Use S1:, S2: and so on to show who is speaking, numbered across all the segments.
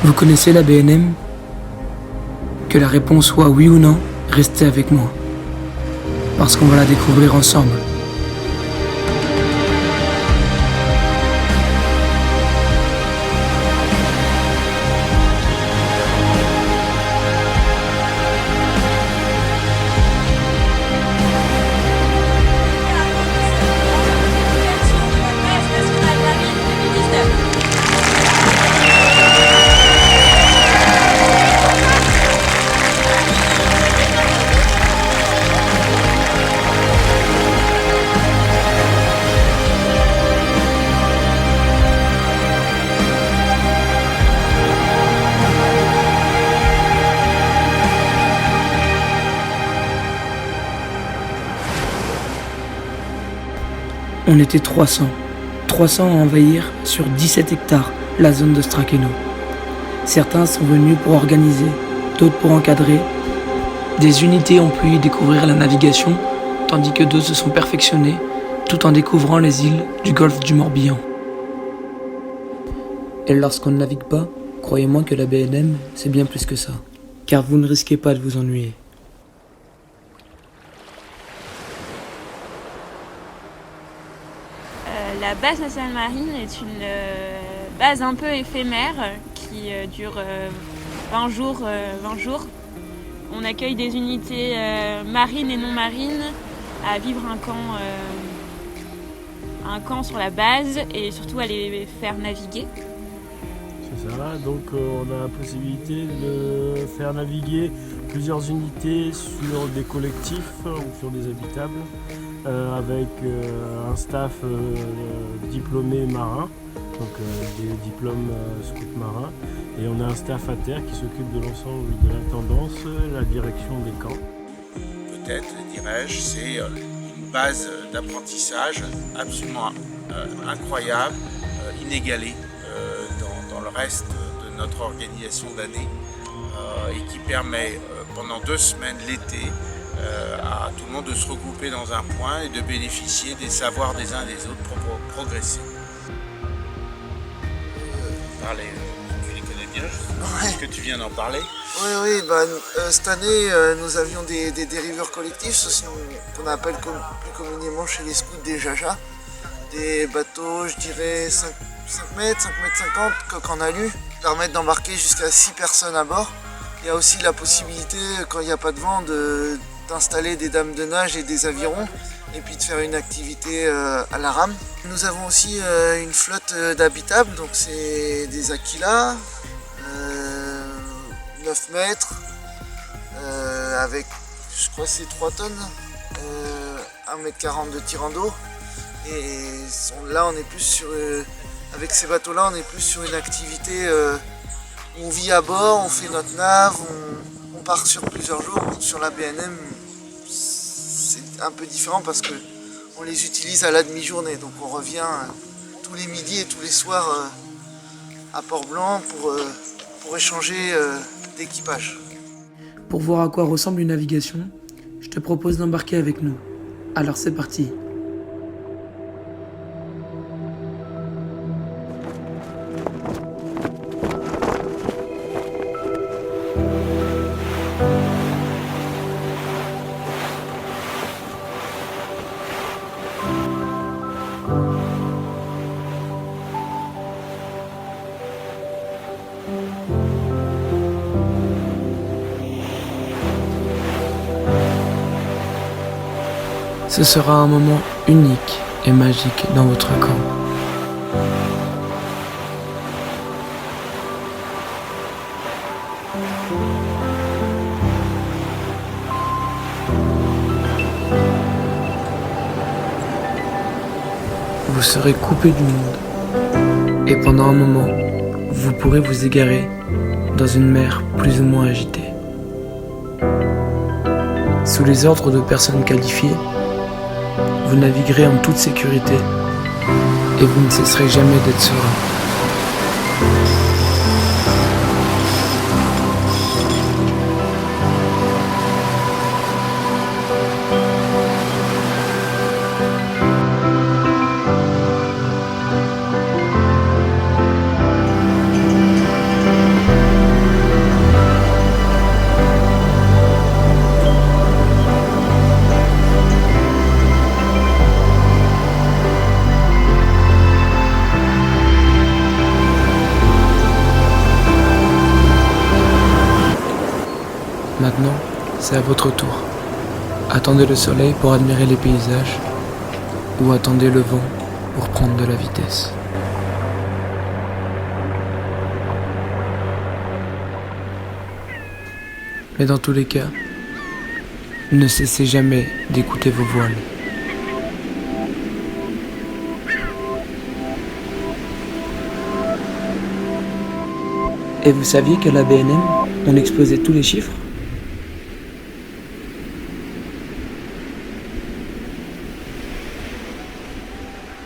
S1: Vous connaissez la BNM? Que la réponse soit oui ou non, restez avec moi. Parce qu'on va la découvrir ensemble. On était 300 à envahir sur 17 hectares la zone de Strakeno. Certains sont venus pour organiser, d'autres pour encadrer. Des unités ont pu y découvrir la navigation, tandis que d'autres se sont perfectionnés, tout en découvrant les îles du golfe du Morbihan. Et lorsqu'on ne navigue pas, croyez-moi que la BNM, c'est bien plus que ça. Car vous ne risquez pas de vous ennuyer.
S2: La base nationale marine est une base un peu éphémère qui dure 20 jours. On accueille des unités marines et non marines à vivre un camp sur la base et surtout à les faire naviguer.
S3: C'est ça, donc on a la possibilité de faire naviguer plusieurs unités sur des collectifs ou sur des habitables avec un staff diplômé marin, donc des diplômes scouts marins, et on a un staff à terre qui s'occupe de l'ensemble de l'intendance, la direction des camps.
S4: Peut-être, dirais-je, c'est une base d'apprentissage absolument incroyable, inégalée dans le reste de notre organisation d'année et qui permet pendant 2 semaines l'été à tout le monde de se regrouper dans un point et de bénéficier des savoirs des uns et des autres pour progresser. Tu les connais bien,
S5: Ouais.
S4: est-ce que tu viens d'en parler?
S5: Oui, cette année, nous avions des dériveurs collectifs, ce sont qu'on appelle plus communément chez les scouts des jajas. Des bateaux, je dirais 5 mètres, 5 mètres 50, coque en alu, qui permettent d'embarquer jusqu'à 6 personnes à bord. Il y a aussi la possibilité, quand il n'y a pas de vent, d'installer des dames de nage et des avirons et puis de faire une activité à la rame. Nous avons aussi une flotte d'habitables, donc c'est des Aquila, 9 mètres, avec je crois c'est 3 tonnes, 1,40 m de tirant d'eau. Et là on est plus sur, avec ces bateaux là on est plus sur une activité où on vit à bord, on fait notre nave, on part sur plusieurs jours. Sur la BNM c'est un peu différent parce que on les utilise à la demi-journée, donc on revient tous les midis et tous les soirs à Port-Blanc pour échanger d'équipage.
S1: Pour voir à quoi ressemble une navigation, je te propose d'embarquer avec nous. Alors c'est parti. Ce sera un moment unique et magique dans votre camp. Vous serez coupé du monde. Et pendant un moment, vous pourrez vous égarer dans une mer plus ou moins agitée. Sous les ordres de personnes qualifiées, vous naviguerez en toute sécurité et vous ne cesserez jamais d'être serein. c'est à votre tour. Attendez le soleil pour admirer les paysages, ou attendez le vent pour prendre de la vitesse. Mais dans tous les cas, ne cessez jamais d'écouter vos voiles. Et vous saviez qu'à la BNM, on explosait tous les chiffres ?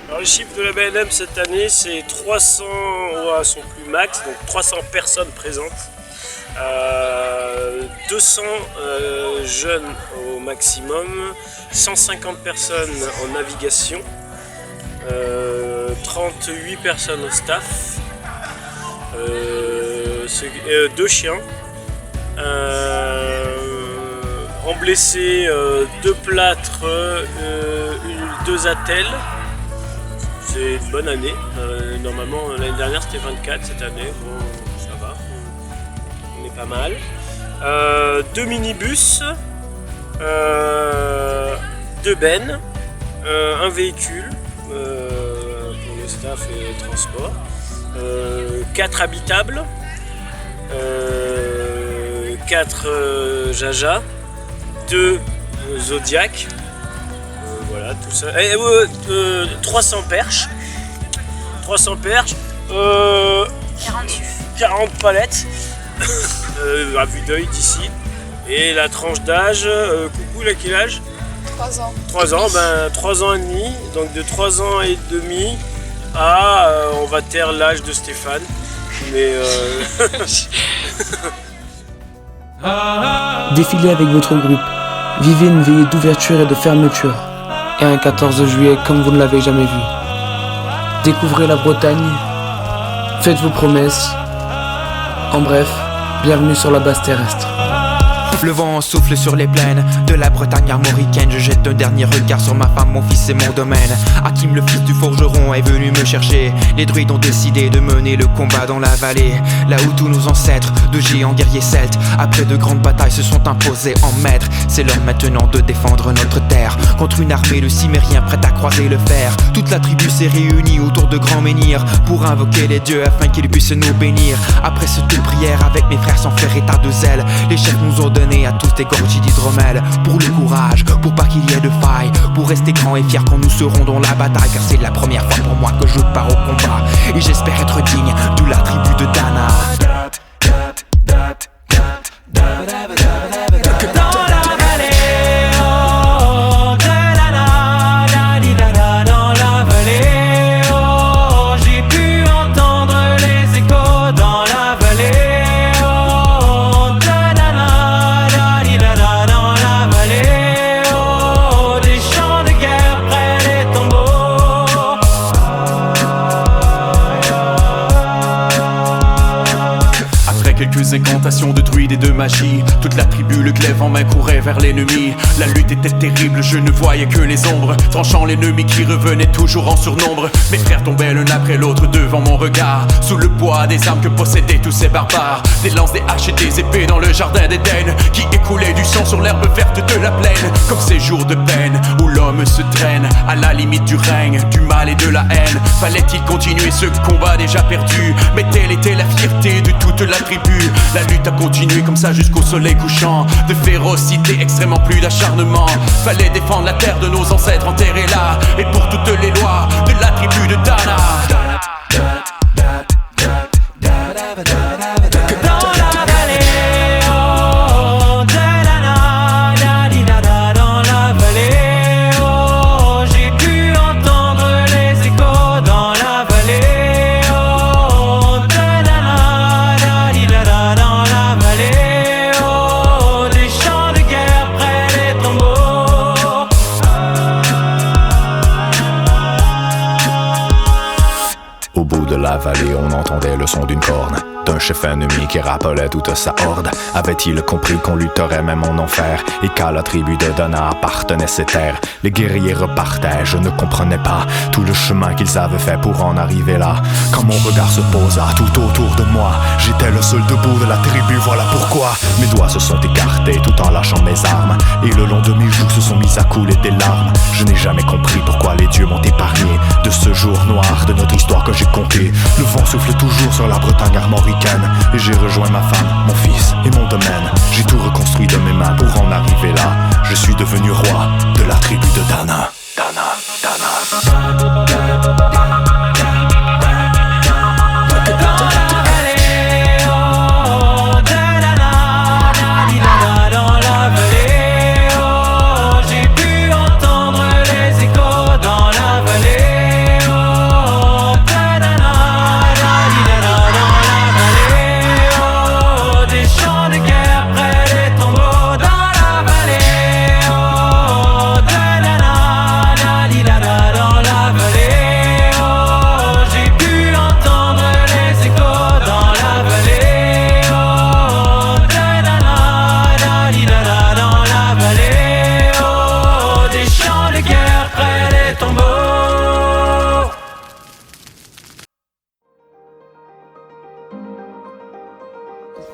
S3: Alors, les chiffres de la BNM cette année, c'est 300 à son plus max, donc 300 personnes présentes. 200 jeunes au maximum, 150 personnes en navigation, 38 personnes au staff, 2 chiens, en blessés 2 plâtres, 2 attelles. C'est une bonne année. Normalement l'année dernière c'était 24, cette année bon, ça va. On est pas mal. 2 minibus, 2 bennes, un véhicule pour le staff et le transport, 4 habitables, 4 Jaja, 2 Zodiac, voilà tout ça. Et 300 perches, 40 palettes. À vue d'œil d'ici. Et la tranche d'âge, coucou, à quel âge ?
S6: 3 ans.
S3: 3 ans, 3 ans et demi. Donc de 3 ans et demi à, on va taire l'âge de Stéphane. Mais
S1: Défilez avec votre groupe. Vivez une veillée d'ouverture et de fermeture. Et un 14 juillet comme vous ne l'avez jamais vu. Découvrez la Bretagne. Faites vos promesses. En bref, bienvenue sur la base terrestre.
S7: Le vent souffle sur les plaines de la Bretagne armoricaine. Je jette un dernier regard sur ma femme, mon fils et mon domaine. Hakim, le fils du forgeron, est venu me chercher. Les druides ont décidé de mener le combat dans la vallée, là où tous nos ancêtres, de géants guerriers celtes, après de grandes batailles, se sont imposés en maîtres. C'est l'heure maintenant de défendre notre terre contre une armée de cimériens prête à croiser le fer. Toute la tribu s'est réunie autour de grands menhirs pour invoquer les dieux afin qu'ils puissent nous bénir. Après cette prière avec mes frères sans faire état de zèle, les chefs nous ont donné à tous des gorgées d'hydromel. Pour le courage, pour pas qu'il y ait de faille, pour rester grands et fiers quand nous serons dans la bataille. Car c'est la première fois pour moi que je pars au combat, et j'espère être digne de la tribu de Dana. Que dans la vallée, oh, de Dana, dans la vallée, oh, j'ai pu entendre les échos dans la vallée. Quelques incantations de druides et de magie, toute la tribu, le glaive en main, courait vers l'ennemi. La lutte était terrible, je ne voyais que les ombres, tranchant l'ennemi qui revenait toujours en surnombre. Mes frères tombaient l'un après l'autre devant mon regard, sous le poids des armes que possédaient tous ces barbares. Des lances, des haches et des épées dans le jardin d'Éden, qui écoulaient du sang sur l'herbe verte de la plaine. Comme ces jours de peine où l'homme se traîne à la limite du règne, du mal et de la haine. Fallait-il continuer ce combat déjà perdu? Mais telle était la fierté de toute la tribu. La lutte a continué comme ça jusqu'au soleil couchant. De férocité, extrêmement plus d'acharnement. Fallait défendre la terre de nos ancêtres enterrés là, et pour toutes les lois de la tribu de Dana. Que dans la vallée, oh, de Dana, dans la vallée, oh, j'ai pu entendre les échos dans la vallée, oh, de Dana, dans la vallée, oh, des champs de guerre près des tombeaux.
S8: Au bout de la vallée, on entendait le son d'une corne, d'un
S6: chef ennemi qui rappelait toute sa horde. Avait-il compris qu'on lutterait même en enfer et qu'à la tribu de Dana appartenaient ces terres? Les guerriers repartaient, je ne comprenais pas tout le chemin qu'ils avaient fait pour en arriver là. Quand mon regard se posa tout autour de moi, j'étais le seul debout de la tribu, voilà pourquoi mes doigts se sont écartés tout en lâchant mes armes, et le long de mes joues se sont mis à couler des larmes. Je n'ai jamais compris pourquoi les dieux m'ont épargné de ce jour noir de notre histoire que j'ai conquis. Le vent souffle toujours sur la Bretagne armoricaine, et j'ai rejoint ma femme, mon fils et mon domaine. J'ai tout reconstruit de mes mains pour en arriver là. Je suis devenu roi de la tribu de Dana.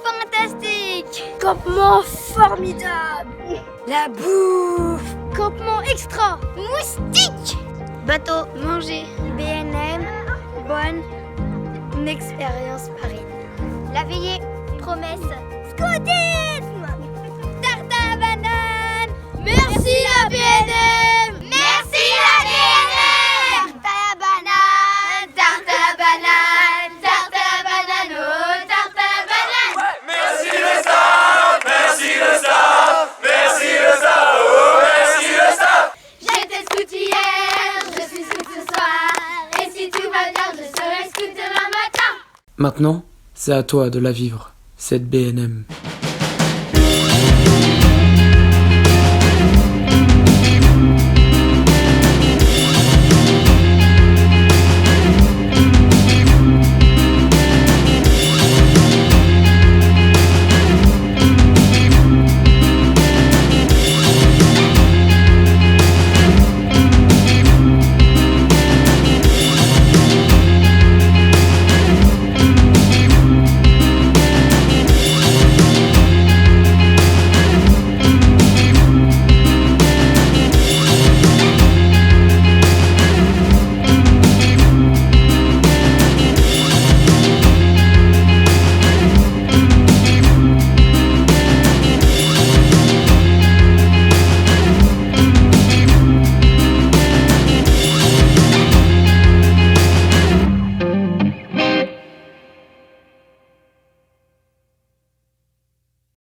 S8: Fantastique! Campement formidable! La bouffe! Campement extra! Moustique! Bateau, manger, BNM, bonne expérience marine. La veillée, promesse, scoutisme! Tarte à banane! Merci la BNM! Merci la BNM! Tarte à banane! Tarte à banane! Tarte à banane! Oh, tarte à banane!
S9: Merci le staff! Merci le staff! Merci le staff! Oh, merci le staff!
S8: J'étais scout hier, je suis scout ce soir. Et si tout va bien, je serai scout demain matin.
S1: Maintenant, c'est à toi de la vivre, cette BNM.